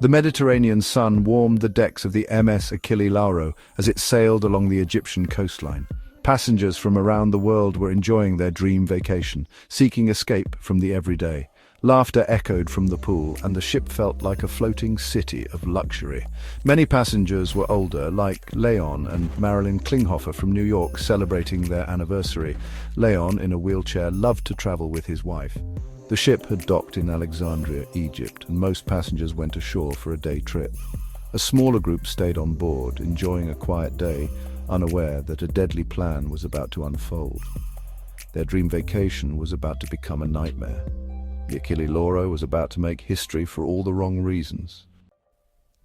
The Mediterranean sun warmed the decks of the MS Achille Lauro as it sailed along the Egyptian coastline. Passengers from around the world were enjoying their dream vacation, seeking escape from the everyday. Laughter echoed from the pool, and the ship felt like a floating city of luxury. Many passengers were older, like Leon and Marilyn Klinghoffer from New York, celebrating their anniversary. Leon, in a wheelchair, loved to travel with his wife. The ship had docked in Alexandria, Egypt, and most passengers went ashore for a day trip. A smaller group stayed on board, enjoying a quiet day, unaware that a deadly plan was about to unfold. Their dream vacation was about to become a nightmare. The Achille Lauro was about to make history for all the wrong reasons.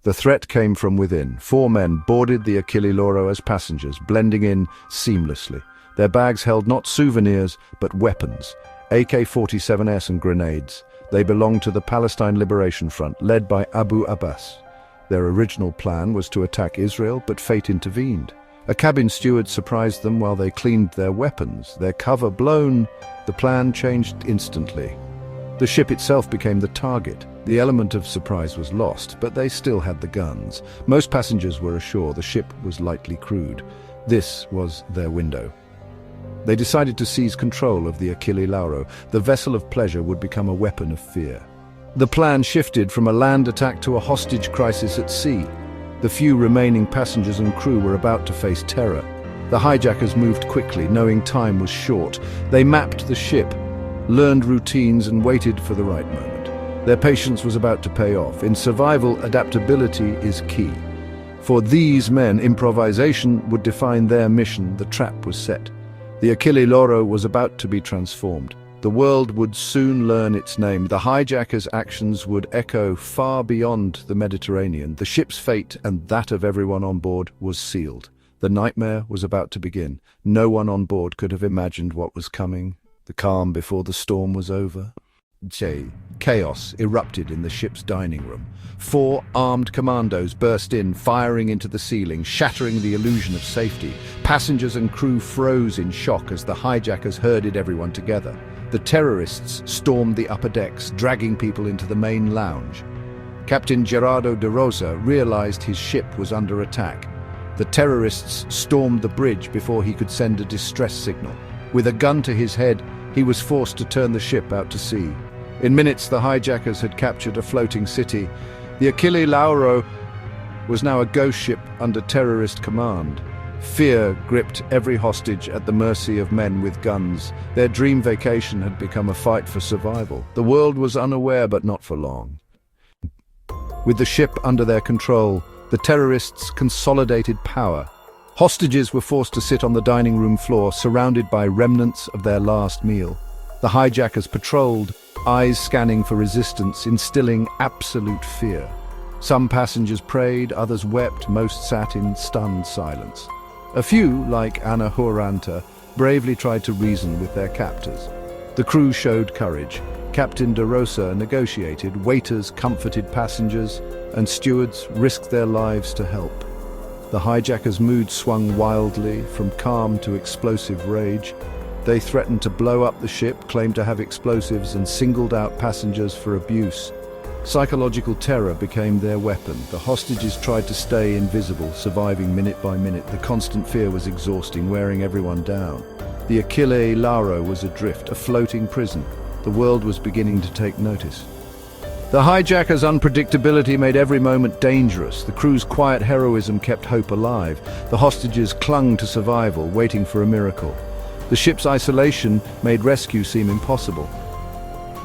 The threat came from within. 4 men boarded the Achille Lauro as passengers, blending in seamlessly. Their bags held not souvenirs, but weapons. AK-47s and grenades. They belonged to the Palestine Liberation Front, led by Abu Abbas. Their original plan was to attack Israel, but fate intervened. A cabin steward surprised them while they cleaned their weapons. Their cover blown, the plan changed instantly. The ship itself became the target. The element of surprise was lost, but they still had the guns. Most passengers were ashore. The ship was lightly crewed. This was their window. They decided to seize control of the Achille Lauro. The vessel of pleasure would become a weapon of fear. The plan shifted from a land attack to a hostage crisis at sea. The few remaining passengers and crew were about to face terror. The hijackers moved quickly, knowing time was short. They mapped the ship, learned routines, and waited for the right moment. Their patience was about to pay off. In survival, adaptability is key. For these men, improvisation would define their mission. The trap was set. The Achille Lauro was about to be transformed. The world would soon learn its name. The hijackers' actions would echo far beyond the Mediterranean. The ship's fate, and that of everyone on board, was sealed. The nightmare was about to begin. No one on board could have imagined what was coming. The calm before the storm was over. Chaos erupted in the ship's dining room. 4 armed commandos burst in, firing into the ceiling, shattering the illusion of safety. Passengers and crew froze in shock as the hijackers herded everyone together. The terrorists stormed the upper decks, dragging people into the main lounge. Captain Gerardo de Rosa realized his ship was under attack. The terrorists stormed the bridge before he could send a distress signal. With a gun to his head, he was forced to turn the ship out to sea. In minutes, the hijackers had captured a floating city. The Achille Lauro was now a ghost ship under terrorist command. Fear gripped every hostage at the mercy of men with guns. Their dream vacation had become a fight for survival. The world was unaware, but not for long. With the ship under their control, the terrorists consolidated power. Hostages were forced to sit on the dining room floor, surrounded by remnants of their last meal. The hijackers patrolled, eyes scanning for resistance, instilling absolute fear. Some passengers prayed, others wept, most sat in stunned silence. A few, like Anna Horanta, bravely tried to reason with their captors. The crew showed courage. Captain de Rosa negotiated, waiters comforted passengers, and stewards risked their lives to help. The hijackers' mood swung wildly, from calm to explosive rage. They threatened to blow up the ship, claimed to have explosives, and singled out passengers for abuse. Psychological terror became their weapon. The hostages tried to stay invisible, surviving minute by minute. The constant fear was exhausting, wearing everyone down. The Achille Lauro was adrift, a floating prison. The world was beginning to take notice. The hijackers' unpredictability made every moment dangerous. The crew's quiet heroism kept hope alive. The hostages clung to survival, waiting for a miracle. The ship's isolation made rescue seem impossible.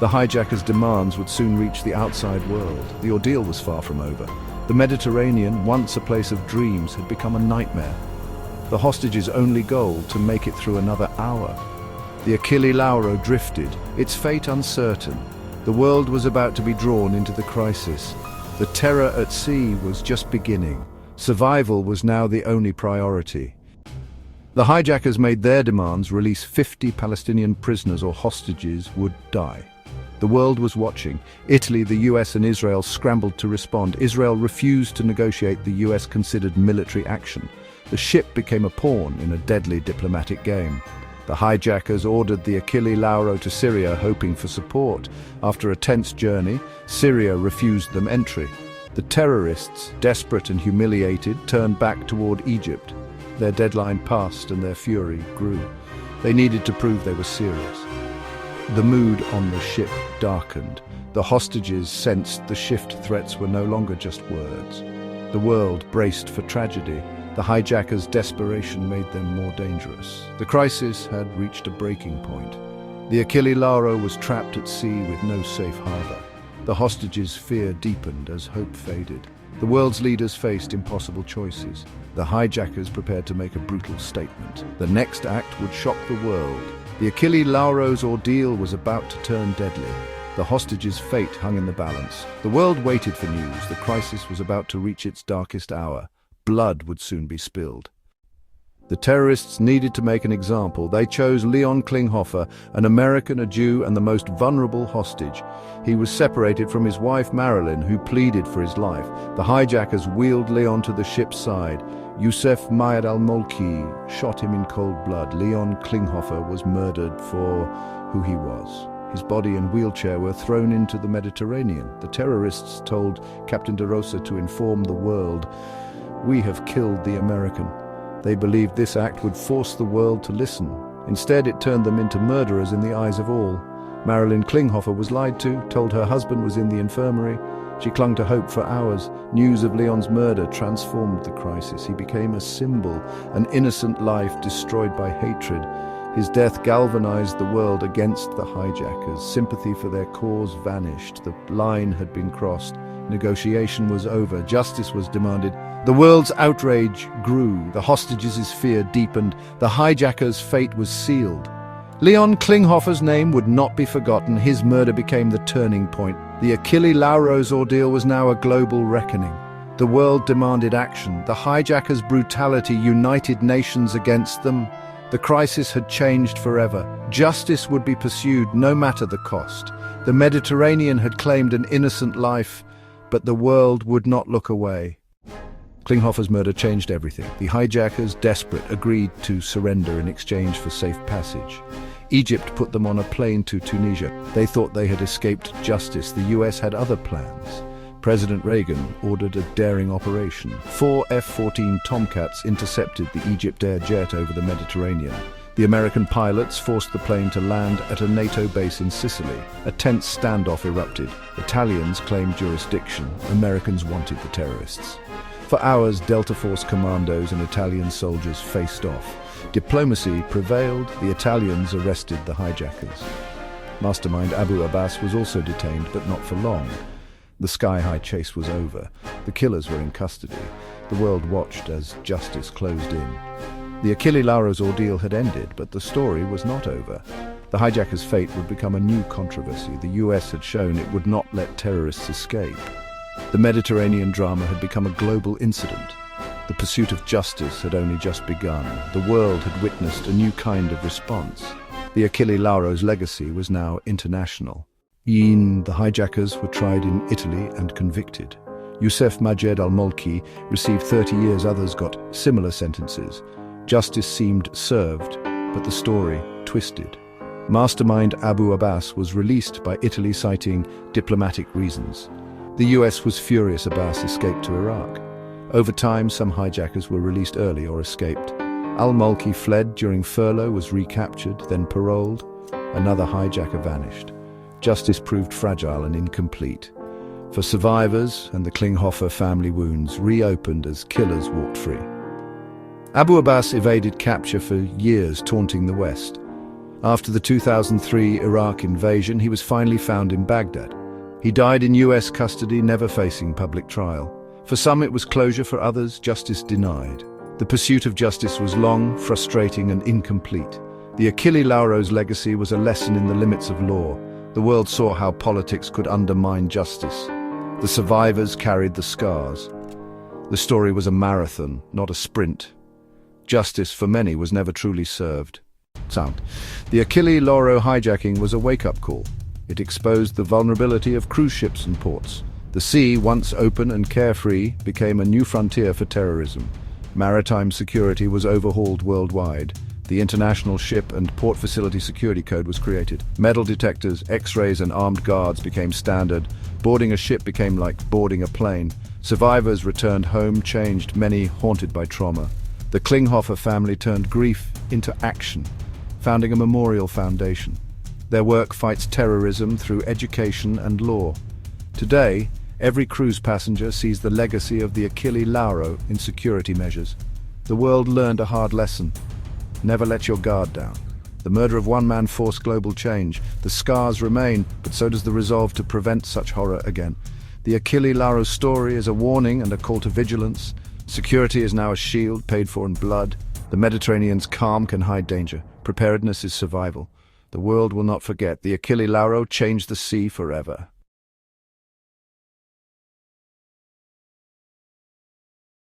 The hijackers' demands would soon reach the outside world. The ordeal was far from over. The Mediterranean, once a place of dreams, had become a nightmare. The hostages' only goal, to make it through another hour. The Achille Lauro drifted, its fate uncertain. The world was about to be drawn into the crisis. The terror at sea was just beginning. Survival was now the only priority. The hijackers made their demands: release 50 Palestinian prisoners or hostages would die. The world was watching. Italy, the US, and Israel scrambled to respond. Israel refused to negotiate. The US considered military action. The ship became a pawn in a deadly diplomatic game. The hijackers ordered the Achille Lauro to Syria, hoping for support. After a tense journey, Syria refused them entry. The terrorists, desperate and humiliated, turned back toward Egypt. Their deadline passed and their fury grew. They needed to prove they were serious. The mood on the ship darkened. The hostages sensed the shift threats were no longer just words. The world braced for tragedy. The hijackers' desperation made them more dangerous. The crisis had reached a breaking point. The Achille Lauro was trapped at sea with no safe harbor. The hostages' fear deepened as hope faded. The world's leaders faced impossible choices. The hijackers prepared to make a brutal statement. The next act would shock the world. The Achille Lauro's ordeal was about to turn deadly. The hostages' fate hung in the balance. The world waited for news. The crisis was about to reach its darkest hour. Blood would soon be spilled. The terrorists needed to make an example. They chose Leon Klinghoffer, an American, a Jew, and the most vulnerable hostage. He was separated from his wife Marilyn, who pleaded for his life. The hijackers wheeled Leon to the ship's side. Youssef Mayed al-Molki shot him in cold blood. Leon Klinghoffer was murdered for who he was. His body and wheelchair were thrown into the Mediterranean. The terrorists told Captain de Rosa to inform the world, "We have killed the American." They believed this act would force the world to listen. Instead, it turned them into murderers in the eyes of all. Marilyn Klinghoffer was lied to, told her husband was in the infirmary. She clung to hope for hours. News of Leon's murder transformed the crisis. He became a symbol, an innocent life destroyed by hatred. His death galvanized the world against the hijackers. Sympathy for their cause vanished. The line had been crossed. Negotiation was over. Justice was demanded. The world's outrage grew. The hostages' fear deepened. The hijackers' fate was sealed. Leon Klinghoffer's name would not be forgotten. His murder became the turning point. The Achille Lauro's ordeal was now a global reckoning. The world demanded action. The hijackers' brutality united nations against them. The crisis had changed forever. Justice would be pursued no matter the cost. The Mediterranean had claimed an innocent life, but the world would not look away. Klinghoffer's murder changed everything. The hijackers, desperate, agreed to surrender in exchange for safe passage. Egypt put them on a plane to Tunisia. They thought they had escaped justice. The US had other plans. President Reagan ordered a daring operation. 4 F-14 Tomcats intercepted the Egypt Air jet over the Mediterranean. The American pilots forced the plane to land at a NATO base in Sicily. A tense standoff erupted. Italians claimed jurisdiction. Americans wanted the terrorists. For hours, Delta Force commandos and Italian soldiers faced off. Diplomacy prevailed. The Italians arrested the hijackers. Mastermind Abu Abbas was also detained, but not for long. The sky-high chase was over. The killers were in custody. The world watched as justice closed in. The Achille Lauro's ordeal had ended, but the story was not over. The hijackers' fate would become a new controversy. The US had shown it would not let terrorists escape. The Mediterranean drama had become a global incident. The pursuit of justice had only just begun. The world had witnessed a new kind of response. The Achille Lauro's legacy was now international. The hijackers were tried in Italy and convicted. Youssef Mayed al-Molki received 30 years, others got similar sentences. Justice seemed served, but the story twisted. Mastermind Abu Abbas was released by Italy citing diplomatic reasons. The US was furious Abbas escaped to Iraq. Over time, some hijackers were released early or escaped. Al-Molki fled during furlough, was recaptured, then paroled. Another hijacker vanished. Justice proved fragile and incomplete. For survivors and the Klinghoffer family, wounds reopened as killers walked free. Abu Abbas evaded capture for years, taunting the West. After the 2003 Iraq invasion, he was finally found in Baghdad. He died in US custody, never facing public trial. For some it was closure, for others justice denied. The pursuit of justice was long, frustrating and incomplete. The Achille Lauro's legacy was a lesson in the limits of law. The world saw how politics could undermine justice. The survivors carried the scars. The story was a marathon, not a sprint. Justice for many was never truly served. The Achille Lauro hijacking was a wake-up call. It exposed the vulnerability of cruise ships and ports. The sea, once open and carefree, became a new frontier for terrorism. Maritime security was overhauled worldwide. The International Ship and Port Facility Security Code was created. Metal detectors, X-rays and armed guards became standard. Boarding a ship became like boarding a plane. Survivors returned home changed, many haunted by trauma. The Klinghoffer family turned grief into action, founding a memorial foundation. Their work fights terrorism through education and law. Today, every cruise passenger sees the legacy of the Achille Lauro in security measures. The world learned a hard lesson. Never let your guard down. The murder of one man forced global change. The scars remain, but so does the resolve to prevent such horror again. The Achille Lauro story is a warning and a call to vigilance. Security is now a shield paid for in blood. The Mediterranean's calm can hide danger. Preparedness is survival. The world will not forget. The Achille Lauro changed the sea forever.